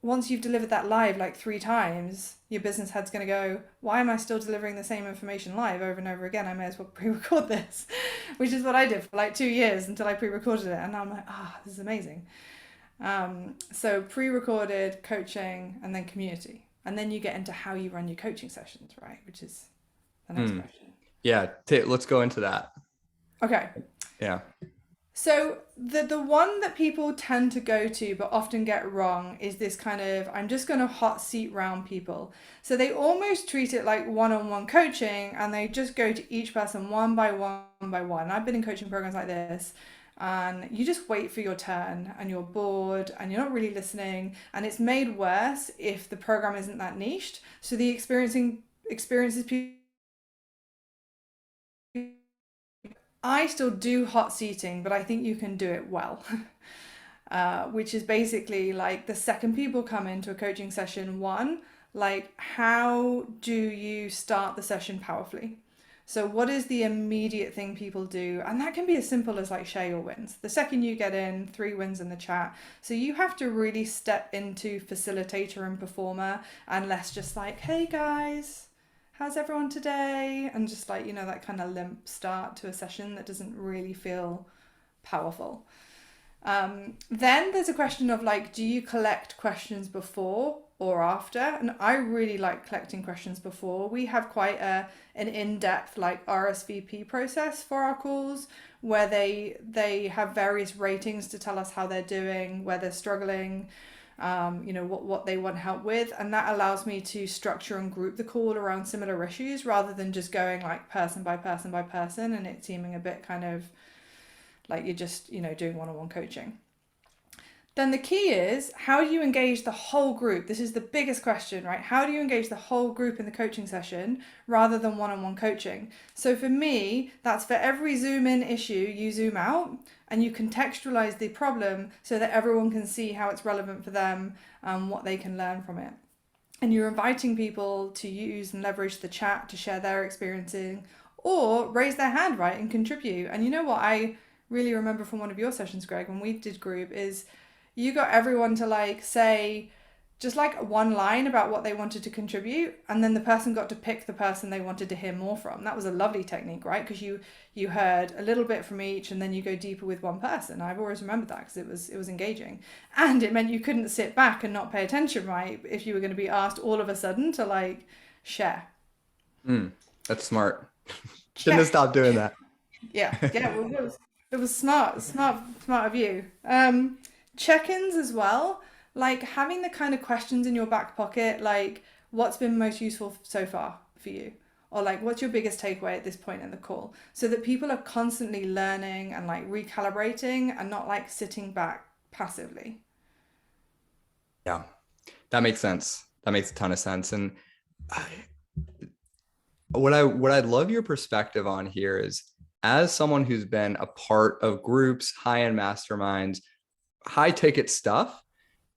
once you've delivered that live like 3 times, your business head's going to go, why am I still delivering the same information live over and over again? I may as well pre-record this, which is what I did for like 2 years until I pre-recorded it. And now I'm like, this is amazing. So pre-recorded coaching and then community. And then you get into how you run your coaching sessions, right? Which is the next Hmm. question. Yeah, let's go into that. Okay. Yeah. So the one that people tend to go to but often get wrong is this kind of I'm just going to hot seat round people. So they almost treat it like one-on-one coaching and they just go to each person one by one by one. I've been in coaching programs like this and you just wait for your turn and you're bored and you're not really listening and it's made worse if the program isn't that niched. So the experiences people I still do hot seating, but I think you can do it well. Which is basically like the second people come into a coaching session, one, like how do you start the session powerfully? So, what is the immediate thing people do? And that can be as simple as like share your wins. The second you get in, 3 wins in the chat. So, you have to really step into facilitator and performer and less just like, hey guys, how's everyone today? And just like, that kind of limp start to a session that doesn't really feel powerful. Then there's a question of like, do you collect questions before or after? And I really like collecting questions before. We have quite an in-depth like RSVP process for our calls where they have various ratings to tell us how they're doing, where they're struggling, what they want help with, and that allows me to structure and group the call around similar issues rather than just going like person by person by person and it seeming a bit kind of like you're just doing one-on-one coaching. Then the key is, how do you engage the whole group? This is the biggest question, right? How do you engage the whole group in the coaching session rather than one-on-one coaching? So for me, that's for every zoom in issue, you zoom out and you contextualize the problem so that everyone can see how it's relevant for them and what they can learn from it. And you're inviting people to use and leverage the chat to share their experiencing or raise their hand, right, and contribute. And you know what I really remember from one of your sessions, Greg, when we did group, is you got everyone to like say just like one line about what they wanted to contribute, and then the person got to pick the person they wanted to hear more from. That was a lovely technique, right? Because you heard a little bit from each and then you go deeper with one person. I've always remembered that because it was engaging, and it meant you couldn't sit back and not pay attention, right, if you were going to be asked all of a sudden to like share. That's smart. Shouldn't Yeah, have stopped doing that. yeah. Well, it was smart of you. Check-ins as well, like having the kind of questions in your back pocket, like what's been most useful so far for you, or like what's your biggest takeaway at this point in the call, so that people are constantly learning and like recalibrating and not like sitting back passively. Yeah, that makes sense. That makes a ton of sense. And I, what I'd love your perspective on here is, as someone who's been a part of groups, high-end masterminds, high ticket stuff,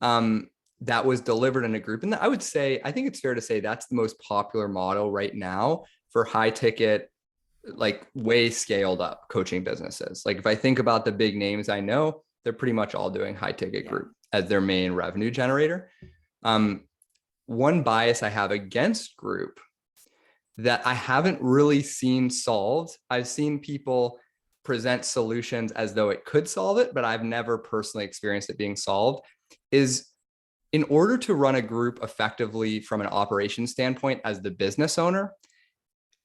that was delivered in a group. And I would say, I think it's fair to say that's the most popular model right now for high ticket, like way scaled up coaching businesses. Like if I think about the big names I know, they're pretty much all doing high ticket Yeah. group as their main revenue generator. One bias I have against group that I haven't really seen solved. I've seen people present solutions as though it could solve it, but I've never personally experienced it being solved, is in order to run a group effectively from an operations standpoint as the business owner,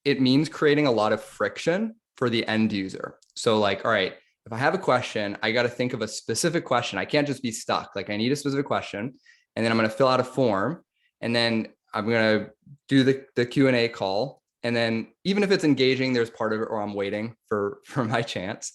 it means creating a lot of friction for the end user. So like, all right, if I have a question, I got to think of a specific question. I can't just be stuck. Like I need a specific question, and then I'm going to fill out a form, and then I'm going to do the Q&A call. And then even if it's engaging, there's part of it where I'm waiting for my chance.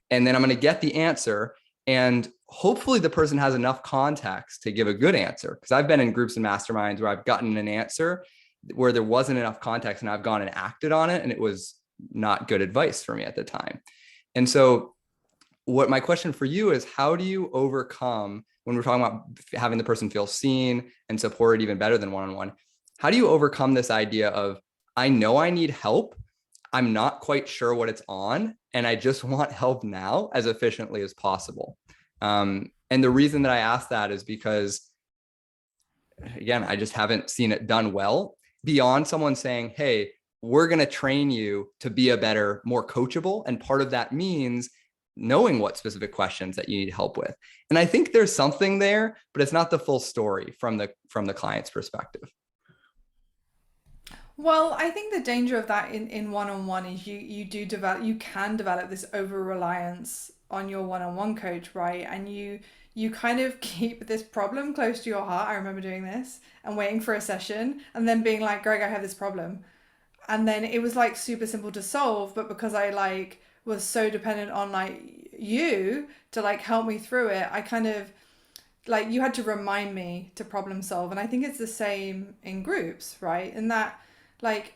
And then I'm going to get the answer. And hopefully the person has enough context to give a good answer. Because I've been in groups and masterminds where I've gotten an answer where there wasn't enough context and I've gone and acted on it. And it was not good advice for me at the time. And so what my question for you is, how do you overcome, when we're talking about having the person feel seen and supported even better than one-on-one, how do you overcome this idea of, I know I need help, I'm not quite sure what it's on, and I just want help now as efficiently as possible? And the reason that I ask that is because, again, I just haven't seen it done well beyond someone saying, hey, we're going to train you to be a better, more coachable. And part of that means knowing what specific questions that you need help with. And I think there's something there, but it's not the full story from the client's perspective. Well, I think the danger of that in one-on-one is you can develop this over reliance on your one-on-one coach, right? And you kind of keep this problem close to your heart. I remember doing this and waiting for a session and then being like, Greg, I have this problem. And then it was like super simple to solve, but because I like was so dependent on like you to like help me through it, I kind of like you had to remind me to problem solve. And I think it's the same in groups, right? And that like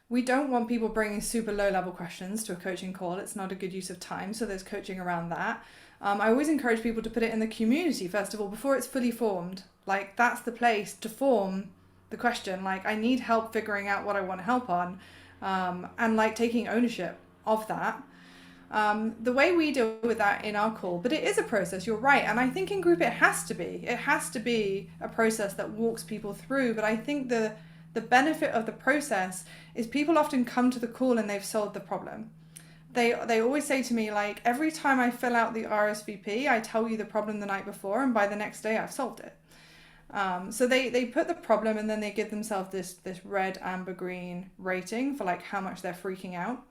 we don't want people bringing super low level questions to a coaching call. It's not a good use of time. So there's coaching around that. I always encourage people to put it in the community, first of all, before it's fully formed. Like that's the place to form the question. Like I need help figuring out what I want to help on, and like taking ownership of that. The way we deal with that in our call, but it is a process, you're right. And I think in group it has to be. It has to be a process that walks people through. But I think the benefit of the process is people often come to the call and they've solved the problem. they always say to me, like, every time I fill out the RSVP, I tell you the problem the night before, and by the next day I've solved it. So they put the problem, and then they give themselves this red, amber, green rating for like how much they're freaking out.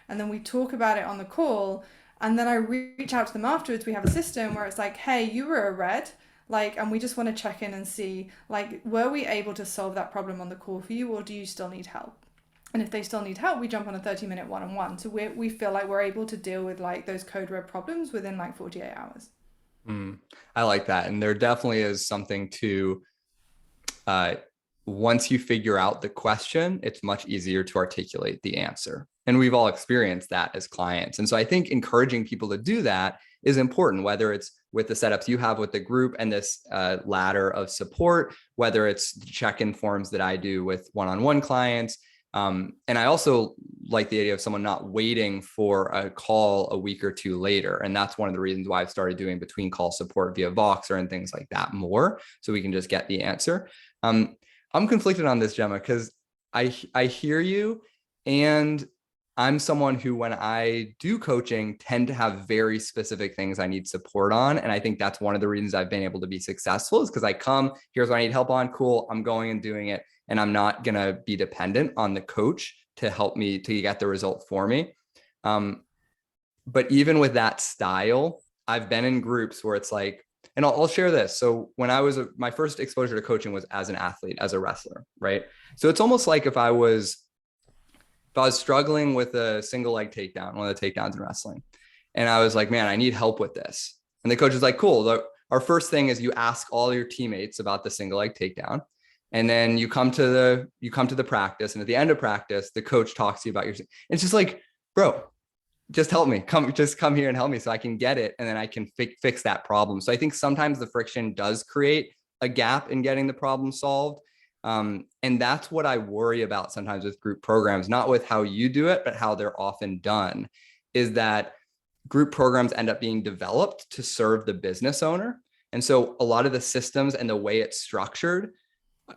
And then we talk about it on the call, and then I reach out to them afterwards. We have a system where it's like, hey, you were a red, like, and we just want to check in and see, like, were we able to solve that problem on the call for you, or do you still need help? And if they still need help, we jump on a 30-minute one-on-one. So we feel like we're able to deal with like those code red problems within like 48 hours. Mm, I like that. And there definitely is something to uh, once you figure out the question, it's much easier to articulate the answer. And we've all experienced that as clients. And so I think encouraging people to do that is important, whether it's with the setups you have with the group and this ladder of support, whether it's the check-in forms that I do with one-on-one clients. And I also like the idea of someone not waiting for a call a week or two later. And that's one of the reasons why I've started doing between call support via Voxer and things like that more, so we can just get the answer. I'm conflicted on this, Gemma, because I hear you, and I'm someone who, when I do coaching, tend to have very specific things I need support on. And I think that's one of the reasons I've been able to be successful, is because I come, here's what I need help on, cool, I'm going and doing it. And I'm not going to be dependent on the coach to help me to get the result for me. But even with that style, I've been in groups where it's like, and I'll share this. So when I was, my first exposure to coaching was as an athlete, as a wrestler, right? So it's almost like if I was struggling with a single leg takedown, one of the takedowns in wrestling, and I was like, man, I need help with this. And the coach is like, cool. Our first thing is you ask all your teammates about the single leg takedown. And then you come to the practice, and at the end of practice, the coach talks to you about your, it's just like, bro, just help me, come here and help me so I can get it. And then I can fix that problem. So I think sometimes the friction does create a gap in getting the problem solved. And that's what I worry about sometimes with group programs, not with how you do it, but how they're often done, is that group programs end up being developed to serve the business owner. And so a lot of the systems and the way it's structured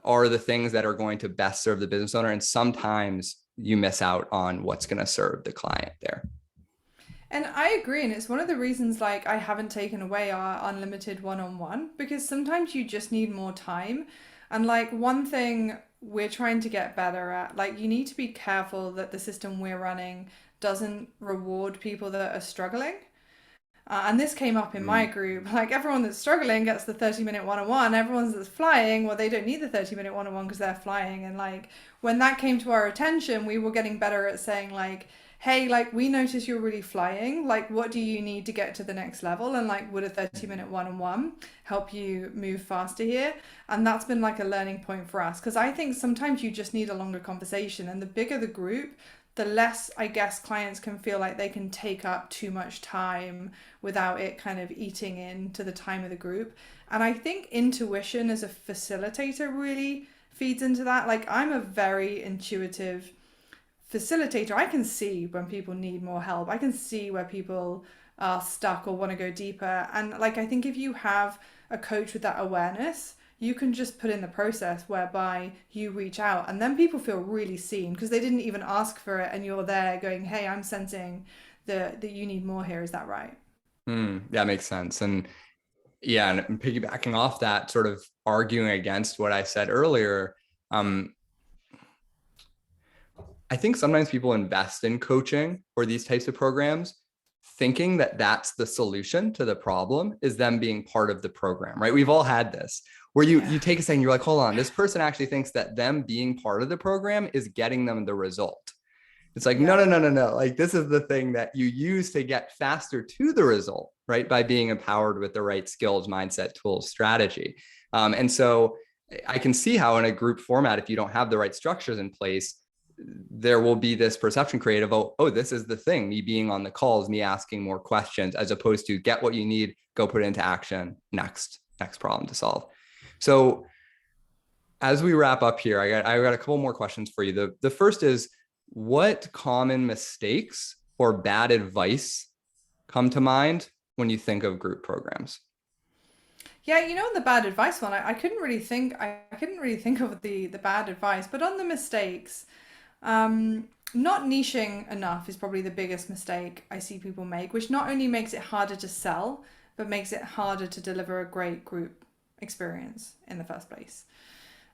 are the things that are going to best serve the business owner. And sometimes you miss out on what's going to serve the client there. And I agree, and it's one of the reasons like I haven't taken away our unlimited one-on-one, because sometimes you just need more time. And like one thing we're trying to get better at, like you need to be careful that the system we're running doesn't reward people that are struggling. And this came up in my Mm. group. Like everyone that's struggling gets the 30-minute one-on-one. Everyone that's flying, well, they don't need the 30-minute one-on-one because they're flying. And like when that came to our attention, we were getting better at saying like, hey, like we notice you're really flying. Like what do you need to get to the next level? And like would a 30-minute one-on-one help you move faster here? And that's been like a learning point for us, because I think sometimes you just need a longer conversation. And the bigger the group, the less I guess clients can feel like they can take up too much time without it kind of eating into the time of the group. And I think intuition as a facilitator really feeds into that. Like I'm a very intuitive facilitator. I can see when people need more help. I can see where people are stuck or want to go deeper. And like I think if you have a coach with that awareness, you can just put in the process whereby you reach out, and then people feel really seen because they didn't even ask for it, and you're there going, hey, I'm sensing that you need more here. Is that right? That makes sense. And yeah, and piggybacking off that, sort of arguing against what I said earlier, um, I think sometimes people invest in coaching or these types of programs thinking that that's the solution to the problem, is them being part of the program, right? We've all had this where Yeah. you take a second, you're like, hold on, this person actually thinks that them being part of the program is getting them the result. It's like, no, Yeah. no, no, no, no. Like this is the thing that you use to get faster to the result, right? By being empowered with the right skills, mindset, tools, strategy. And so I can see how in a group format, if you don't have the right structures in place, there will be this perception created of, oh, this is the thing, me being on the calls, me asking more questions, as opposed to get what you need, go put it into action, next problem to solve. So as we wrap up here, I got a couple more questions for you. The first is, what common mistakes or bad advice come to mind when you think of group programs? Yeah, you know, on the bad advice one, I couldn't really think of the bad advice, but on the mistakes, Not niching enough is probably the biggest mistake I see people make, which not only makes it harder to sell, but makes it harder to deliver a great group experience in the first place.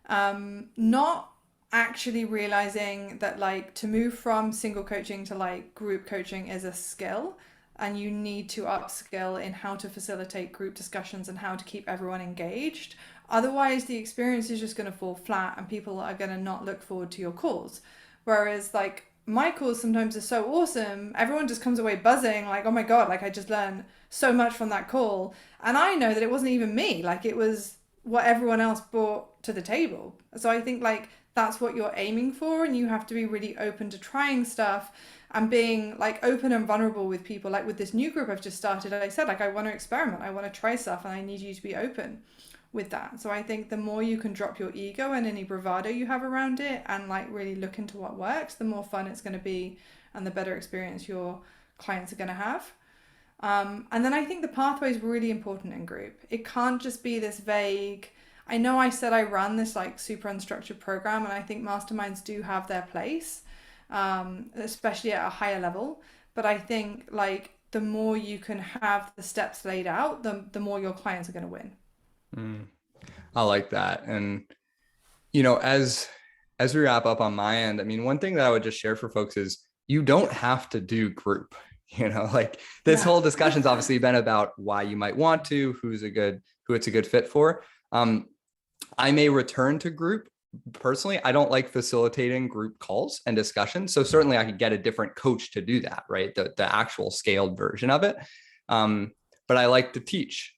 Not actually realizing that like to move from single coaching to like group coaching is a skill, and you need to upskill in how to facilitate group discussions and how to keep everyone engaged. Otherwise, the experience is just going to fall flat and people are going to not look forward to your calls. Whereas, like, my calls sometimes are so awesome, everyone just comes away buzzing, like, oh my God, like, I just learned so much from that call. And I know that it wasn't even me, like, it was what everyone else brought to the table. So I think, like, that's what you're aiming for, and you have to be really open to trying stuff and being like open and vulnerable with people. Like with this new group I've just started, I said like I want to experiment, I want to try stuff, and I need you to be open with that. So I think the more you can drop your ego and any bravado you have around it and like really look into what works, the more fun it's going to be and the better experience your clients are going to have. And then I think the pathway is really important in group. It can't just be this vague. I know I said I run this like super unstructured program, and I think masterminds do have their place, especially at a higher level. But I think like the more you can have the steps laid out, the more your clients are going to win. Mm, I like that. And, as we wrap up on my end, I mean, one thing that I would just share for folks is you don't have to do group. Like this Yeah. whole discussion's obviously been about why you might want to, who it's a good fit for. I may return to group. Personally, I don't like facilitating group calls and discussions. So certainly I could get a different coach to do that, right? The actual scaled version of it. But I like to teach,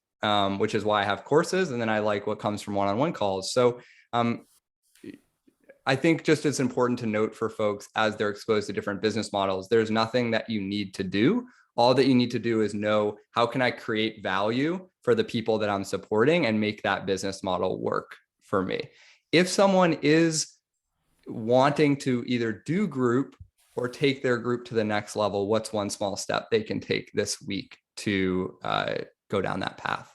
which is why I have courses. And then I like what comes from one-on-one calls. So I think just it's important to note for folks as they're exposed to different business models, there's nothing that you need to do. All that you need to do is know, how can I create value for the people that I'm supporting and make that business model work for me? If someone is wanting to either do group or take their group to the next level, what's one small step they can take this week to go down that path?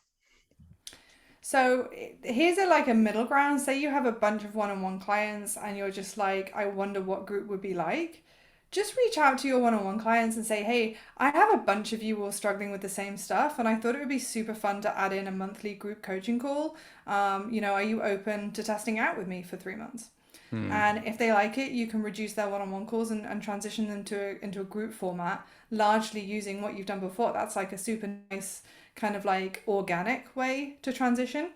So here's a like a middle ground. Say you have a bunch of one-on-one clients and you're just like, I wonder what group would be like. Just reach out to your one-on-one clients and say, hey, I have a bunch of you all struggling with the same stuff, and I thought it would be super fun to add in a monthly group coaching call. Are you open to testing out with me for 3 months? Hmm. And if they like it, you can reduce their one-on-one calls and transition them into a group format, largely using what you've done before. That's like a super nice kind of like organic way to transition.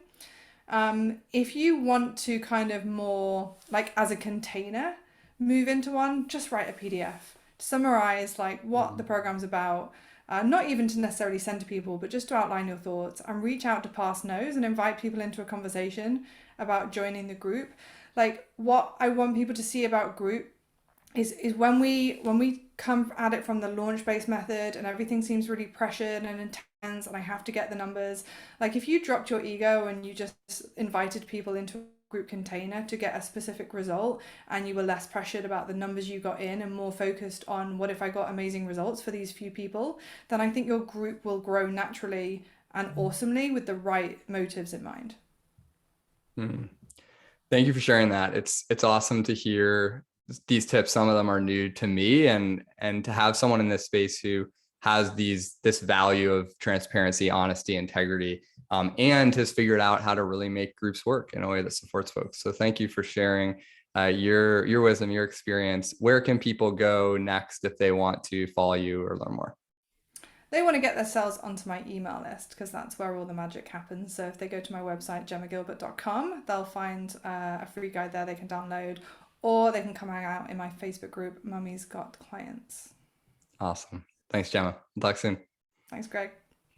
If you want to kind of more like as a container move into one, just write a PDF. Summarize like what the program's about, not even to necessarily send to people, but just to outline your thoughts and reach out to past no's and invite people into a conversation about joining the group. Like what I want people to see about group is when we come at it from the launch based method and everything seems really pressured and intense and I have to get the numbers. Like if you dropped your ego and you just invited people into a group container to get a specific result, and you were less pressured about the numbers you got in and more focused on what if I got amazing results for these few people, then I think your group will grow naturally and awesomely with the right motives in mind. Hmm. Thank you for sharing that. It's awesome to hear these tips. Some of them are new to me, and to have someone in this space who has this value of transparency, honesty, integrity, and has figured out how to really make groups work in a way that supports folks. So thank you for sharing your wisdom, your experience. Where can people go next if they want to follow you or learn more? They want to get themselves onto my email list because that's where all the magic happens. So if they go to my website, gemmagilbert.com, they'll find a free guide there they can download, or they can come hang out in my Facebook group, Mummy's Got Clients. Awesome. Thanks, Gemma. Talk soon. Thanks, Greg.